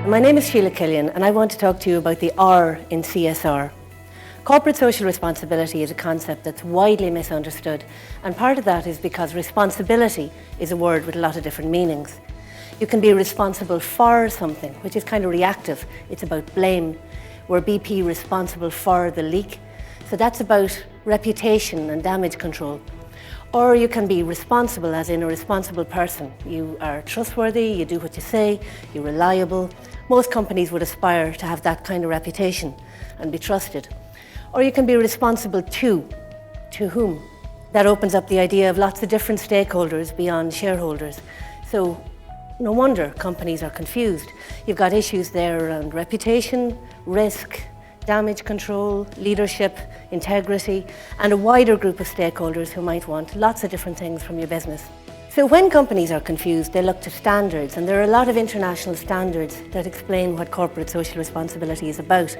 My name is Sheila Killian and I want to talk to you about the R in CSR. Corporate social responsibility is a concept that's widely misunderstood, and part of that is because responsibility is a word with a lot of different meanings. You can be responsible for something, which is kind of reactive. It's about blame. Were BP responsible for the leak? So that's about reputation and damage control. Or you can be responsible as in a responsible person. You are trustworthy, you do what you say, you're reliable. Most companies would aspire to have that kind of reputation and be trusted. Or you can be responsible to whom? That opens up the idea of lots of different stakeholders beyond shareholders. So no wonder companies are confused. You've got issues there around reputation, risk, damage control, leadership, integrity, and a wider group of stakeholders who might want lots of different things from your business. So when companies are confused, they look to standards, and there are a lot of international standards that explain what corporate social responsibility is about.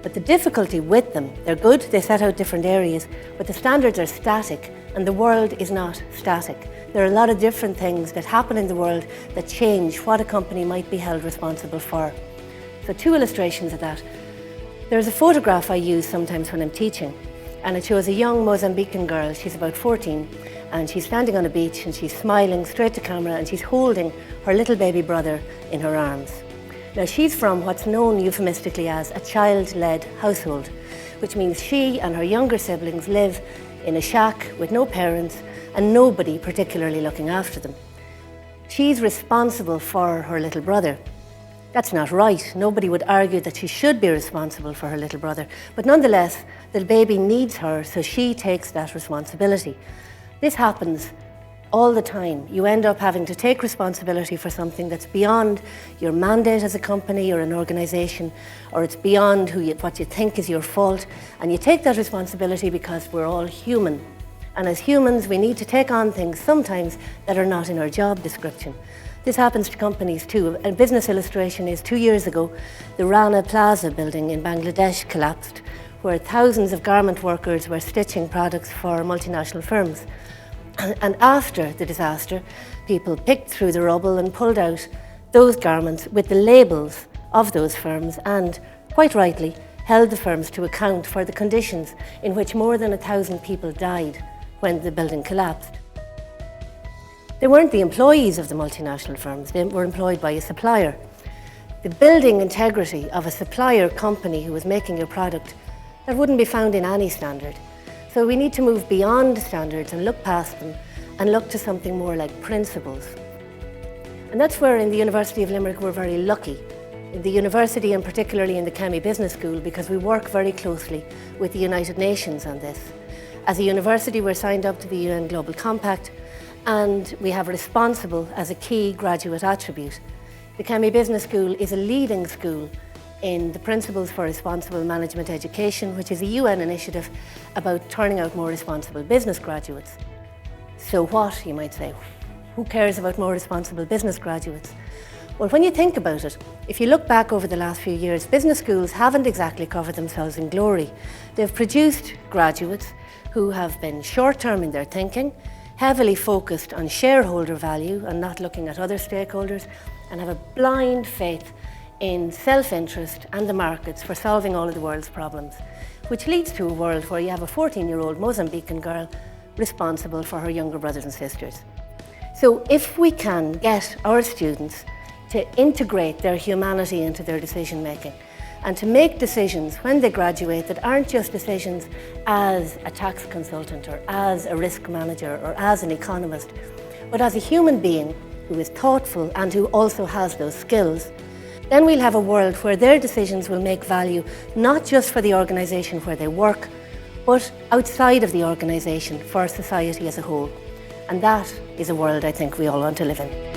But the difficulty with them, they're good, they set out different areas, but the standards are static, and the world is not static. There are a lot of different things that happen in the world that change what a company might be held responsible for. So two illustrations of that. There's a photograph I use sometimes when I'm teaching, and it shows a young Mozambican girl. She's about 14, and she's standing on a beach and she's smiling straight to camera, and she's holding her little baby brother in her arms. Now she's from what's known euphemistically as a child-led household, which means she and her younger siblings live in a shack with no parents and nobody particularly looking after them. She's responsible for her little brother. That's not right. Nobody would argue that she should be responsible for her little brother, but nonetheless, the baby needs her, so she takes that responsibility. This happens all the time. You end up having to take responsibility for something that's beyond your mandate as a company or an organisation, or it's beyond what you think is your fault, and you take that responsibility because we're all human. And as humans, we need to take on things sometimes that are not in our job description. This happens to companies too. A business illustration is 2 years ago, the Rana Plaza building in Bangladesh collapsed, where thousands of garment workers were stitching products for multinational firms. And after the disaster, people picked through the rubble and pulled out those garments with the labels of those firms and, quite rightly, held the firms to account for the conditions in which more than 1,000 people died when the building collapsed. They weren't the employees of the multinational firms, they were employed by a supplier. The building integrity of a supplier company who was making a product, that wouldn't be found in any standard. So we need to move beyond standards and look past them and look to something more like principles. And that's where in the University of Limerick we're very lucky. In the university and particularly in the Cami Business School, because we work very closely with the United Nations on this. As a university, we're signed up to the UN Global Compact, and we have responsible as a key graduate attribute. The Cami Business School is a leading school in the Principles for Responsible Management Education, which is a UN initiative about turning out more responsible business graduates. So what, you might say? Who cares about more responsible business graduates? Well, when you think about it, if you look back over the last few years, business schools haven't exactly covered themselves in glory. They've produced graduates who have been short-term in their thinking, heavily focused on shareholder value and not looking at other stakeholders, and have a blind faith in self-interest and the markets for solving all of the world's problems, which leads to a world where you have a 14-year-old Mozambican girl responsible for her younger brothers and sisters. So if we can get our students to integrate their humanity into their decision-making and to make decisions when they graduate that aren't just decisions as a tax consultant or as a risk manager or as an economist, but as a human being who is thoughtful and who also has those skills, then we'll have a world where their decisions will make value not just for the organisation where they work, but outside of the organisation for society as a whole. And that is a world I think we all want to live in.